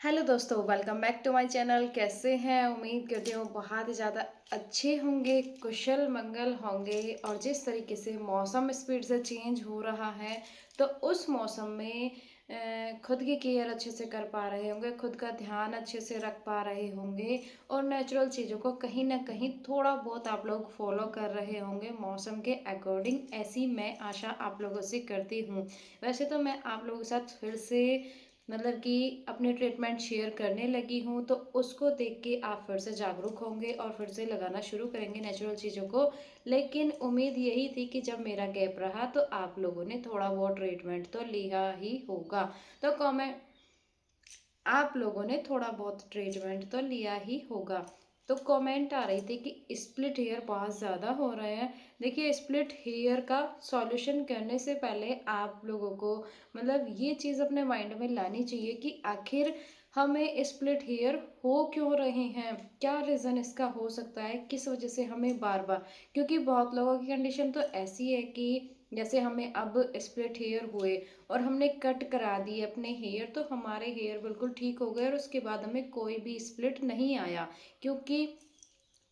Hello दोस्तों, welcome back to my channel. कैसे हैं? उम्मीद करती हूँ बहुत ही ज़्यादा अच्छे होंगे, कुशल मंगल होंगे। और जिस तरीके से मौसम स्पीड से चेंज हो रहा है, तो उस मौसम में खुद की केयर अच्छे से कर पा रहे होंगे, खुद का ध्यान अच्छे से रख पा रहे होंगे और नेचुरल चीज़ों को कहीं ना कहीं थोड़ा बहुत आप लोग फॉलो कर रहे होंगे मौसम के अकॉर्डिंग। ऐसी मैं आशा आप लोगों से करती हूँ। वैसे तो मैं आप लोगों के साथ फिर से मतलब कि अपने ट्रीटमेंट शेयर करने लगी हूँ, तो उसको देख के आप फिर से जागरूक होंगे और फिर से लगाना शुरू करेंगे नेचुरल चीज़ों को। लेकिन उम्मीद यही थी कि जब मेरा गैप रहा तो आप लोगों ने थोड़ा बहुत ट्रीटमेंट तो लिया ही होगा। तो कमेंट आप लोगों ने थोड़ा बहुत ट्रीटमेंट तो लिया ही होगा। तो कमेंट आ रही थी कि स्प्लिट हेयर बहुत ज़्यादा हो रहे हैं। देखिए, स्प्लिट हेयर का सॉल्यूशन करने से पहले आप लोगों को मतलब ये चीज़ अपने माइंड में लानी चाहिए कि आखिर हमें स्प्लिट हेयर हो क्यों रहे हैं, क्या रीज़न इसका हो सकता है, किस वजह से हमें बार बार। क्योंकि बहुत लोगों की कंडीशन तो ऐसी है कि जैसे हमें अब स्प्लिट हेयर हुए और हमने कट करा दिए अपने हेयर, तो हमारे हेयर बिल्कुल ठीक हो गए और उसके बाद हमें कोई भी स्प्लिट नहीं आया। क्योंकि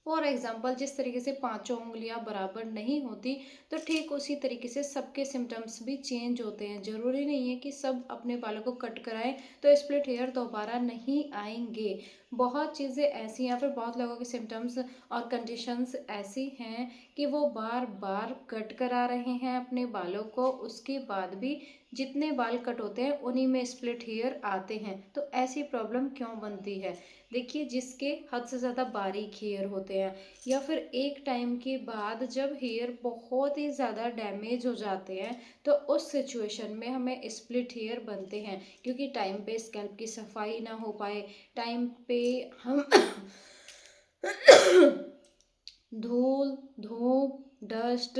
फॉर एग्जाम्पल जिस तरीके से पांचों उंगलियां बराबर नहीं होती, तो ठीक उसी तरीके से सबके सिम्टम्स भी चेंज होते हैं। जरूरी नहीं है कि सब अपने बालों को कट कराएं तो स्प्लिट हेयर दोबारा नहीं आएंगे। बहुत चीज़ें ऐसी हैं, फिर बहुत लोगों के सिम्टम्स और कंडीशंस ऐसी हैं कि वो बार बार कट करा रहे हैं अपने बालों को, उसके बाद भी जितने बाल कट होते हैं उन्हीं में स्प्लिट हेयर आते हैं। तो ऐसी प्रॉब्लम क्यों बनती है? देखिए, जिसके हद से ज़्यादा बारीक हेयर होते हैं या फिर एक टाइम के बाद जब हेयर बहुत ही ज़्यादा डैमेज हो जाते हैं, तो उस सिचुएशन में हमें स्प्लिट हेयर बनते हैं। क्योंकि टाइम पे स्कैल्प की सफाई ना हो पाए, टाइम पे हम धूल, धूप, डस्ट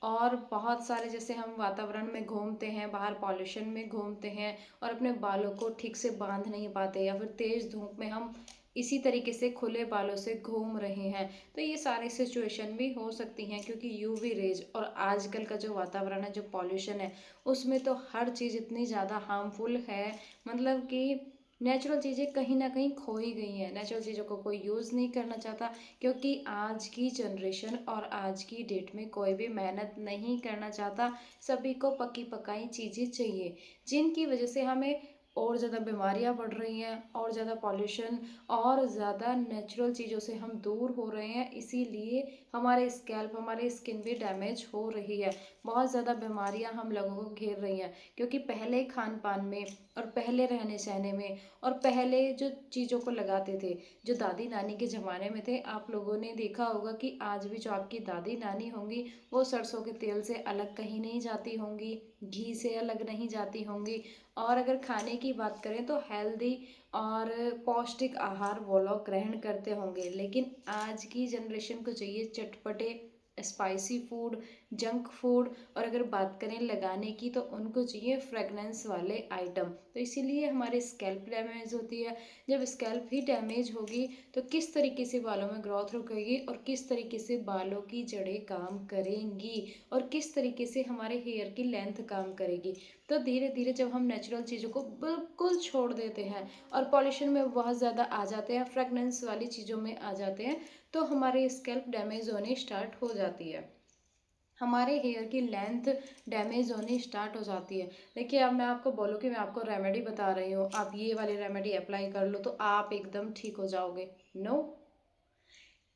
और बहुत सारे जैसे हम वातावरण में घूमते हैं, बाहर पॉल्यूशन में घूमते हैं और अपने बालों को ठीक से बांध नहीं पाते, या फिर तेज धूप में हम इसी तरीके से खुले बालों से घूम रहे हैं, तो ये सारी सिचुएशन भी हो सकती हैं। क्योंकि यूवी रेज और आजकल का जो वातावरण है, जो पॉल्यूशन है, उसमें तो हर चीज़ इतनी ज़्यादा हार्मफुल है। मतलब कि नेचुरल चीज़ें कहीं ना कहीं खो ही गई हैं, नेचुरल चीज़ों को कोई यूज़ नहीं करना चाहता। क्योंकि आज की जनरेशन और आज की डेट में कोई भी मेहनत नहीं करना चाहता, सभी को पकी पकाई चीज़ें चाहिए, जिनकी वजह से हमें और ज़्यादा बीमारियां बढ़ रही हैं, और ज़्यादा पॉल्यूशन और ज़्यादा नेचुरल चीज़ों से हम दूर हो रहे हैं। इसीलिए हमारे स्कैल्प, हमारी स्किन भी डैमेज हो रही है, बहुत ज़्यादा बीमारियां हम लोगों को घेर रही हैं। क्योंकि पहले खान पान में और पहले रहने सहने में और पहले जो चीज़ों को लगाते थे, जो दादी नानी के ज़माने में थे, आप लोगों ने देखा होगा कि आज भी जो आपकी दादी नानी होंगी, वो सरसों के तेल से अलग कहीं नहीं जाती होंगी, घी से अलग नहीं जाती होंगी। और अगर खाने की बात करें तो हेल्दी और पौष्टिक आहार वो लोग ग्रहण करते होंगे। लेकिन आज की जनरेशन को चाहिए चटपटे स्पाइसी फूड, जंक फूड। और अगर बात करें लगाने की, तो उनको चाहिए फ्रेगनेंस वाले आइटम। तो इसीलिए हमारी स्कैल्प डैमेज होती है। जब स्कैल्प ही डैमेज होगी, तो किस तरीके से बालों में ग्रोथ रुकेगी और किस तरीके से बालों की जड़ें काम करेंगी और किस तरीके से हमारे हेयर की लेंथ काम करेगी। तो धीरे धीरे जब हम नेचुरल चीज़ों को बिल्कुल छोड़ देते हैं और पॉल्यूशन में बहुत ज़्यादा आ जाते हैं, फ्रेगनेंस वाली चीज़ों में आ जाते हैं, तो हमारी स्कैल्प डैमेज होनी स्टार्ट हो जाती है, हमारे हेयर की लेंथ डैमेज होनी स्टार्ट हो जाती है। देखिए, अब मैं आपको बोलूँ कि मैं आपको रेमेडी बता रही हूँ, आप ये वाली रेमेडी अप्लाई कर लो तो आप एकदम ठीक हो जाओगे। नो,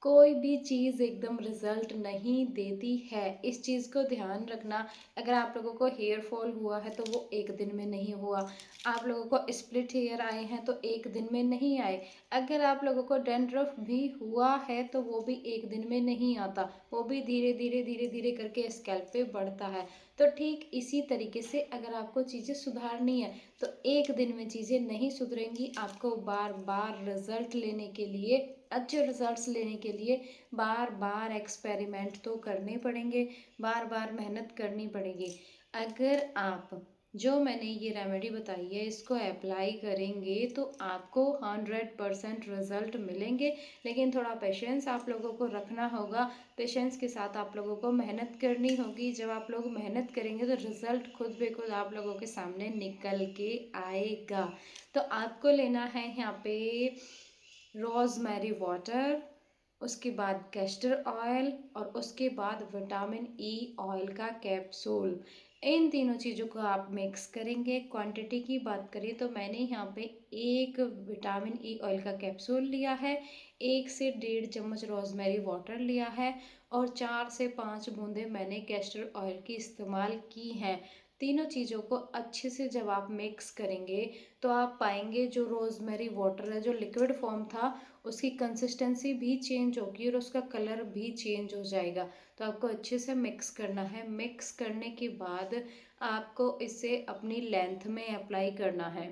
कोई भी चीज़ एकदम रिजल्ट नहीं देती है, इस चीज़ को ध्यान रखना। अगर आप लोगों को हेयर फॉल हुआ है तो वो एक दिन में नहीं हुआ, आप लोगों को स्प्लिट हेयर आए हैं तो एक दिन में नहीं आए। अगर आप लोगों को डैंड्रफ भी हुआ है तो वो भी एक दिन में नहीं आता, वो भी धीरे धीरे धीरे धीरे करके स्कैल्प पे बढ़ता है। तो ठीक इसी तरीके से अगर आपको चीज़ें सुधारनी है, तो एक दिन में चीज़ें नहीं सुधरेंगी। आपको बार बार रिजल्ट लेने के लिए, अच्छे रिजल्ट्स लेने के लिए बार बार एक्सपेरिमेंट तो करने पड़ेंगे, बार बार मेहनत करनी पड़ेगी। अगर आप जो मैंने ये रेमेडी बताई है इसको अप्लाई करेंगे तो आपको 100% रिजल्ट मिलेंगे। लेकिन थोड़ा पेशेंस आप लोगों को रखना होगा, पेशेंस के साथ आप लोगों को मेहनत करनी होगी। जब आप लोग मेहनत करेंगे तो रिजल्ट खुद ब खुद आप लोगों के सामने निकल के आएगा। तो आपको लेना है यहाँ पे रोज़मेरी वाटर, उसके बाद कैस्टर ऑयल और उसके बाद विटामिन ई ऑयल का कैप्सूल। इन तीनों चीज़ों को आप मिक्स करेंगे। क्वांटिटी की बात करें तो मैंने यहाँ पे एक विटामिन ई ऑयल का कैप्सूल लिया है, 1 से 1.5 चम्मच रोज़मेरी वाटर लिया है और 4 से 5 बूंदें मैंने कैस्टर ऑयल की इस्तेमाल की हैं। तीनों चीज़ों को अच्छे से जब आप मिक्स करेंगे तो आप पाएंगे जो रोज़मेरी वाटर है जो लिक्विड फॉर्म था उसकी कंसिस्टेंसी भी चेंज होगी और उसका कलर भी चेंज हो जाएगा। तो आपको अच्छे से मिक्स करना है। मिक्स करने के बाद आपको इसे अपनी लेंथ में अप्लाई करना है।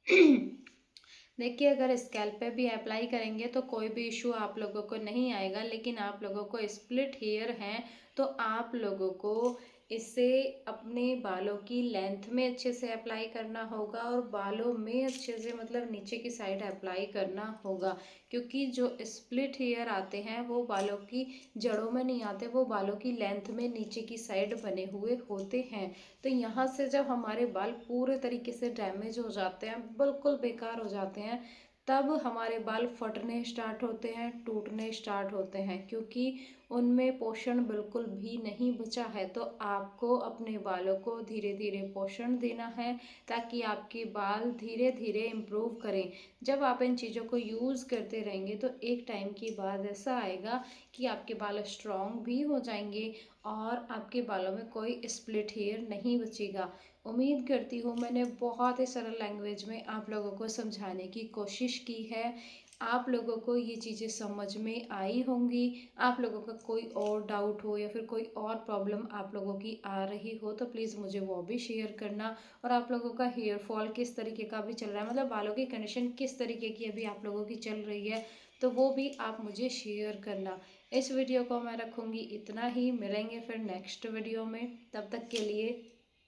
देखिए, अगर स्कैल्प पे भी अप्लाई करेंगे तो कोई भी इशू आप लोगों को नहीं आएगा, लेकिन आप लोगों को स्प्लिट हेयर हैं तो आप लोगों को इसे अपने बालों की लेंथ में अच्छे से अप्लाई करना होगा और बालों में अच्छे से मतलब नीचे की साइड अप्लाई करना होगा। क्योंकि जो स्प्लिट हेयर आते हैं वो बालों की जड़ों में नहीं आते, वो बालों की लेंथ में नीचे की साइड बने हुए होते हैं। तो यहाँ से जब हमारे बाल पूरे तरीके से डैमेज हो जाते हैं, बिल्कुल बेकार हो जाते हैं, तब हमारे बाल फटने स्टार्ट होते हैं, टूटने स्टार्ट होते हैं, क्योंकि उनमें पोषण बिल्कुल भी नहीं बचा है। तो आपको अपने बालों को धीरे धीरे पोषण देना है ताकि आपके बाल धीरे धीरे इम्प्रूव करें। जब आप इन चीज़ों को यूज़ करते रहेंगे तो एक टाइम के बाद ऐसा आएगा कि आपके बाल स्ट्रॉन्ग भी हो जाएंगे और आपके बालों में कोई स्प्लिट हेयर नहीं बचेगा। उम्मीद करती हूँ मैंने बहुत ही सरल लैंग्वेज में आप लोगों को समझाने की कोशिश की है। आप लोगों को ये चीज़ें समझ में आई होंगी। आप लोगों का कोई और डाउट हो या फिर कोई और प्रॉब्लम आप लोगों की आ रही हो तो प्लीज़ मुझे वो भी शेयर करना। और आप लोगों का हेयर फॉल किस तरीके का भी चल रहा है, मतलब बालों की कंडीशन किस तरीके की अभी आप लोगों की चल रही है, तो वो भी आप मुझे शेयर करना। इस वीडियो को मैं रखूँगी इतना ही, मिलेंगे फिर नेक्स्ट वीडियो में, तब तक के लिए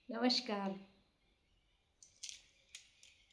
नमस्कार।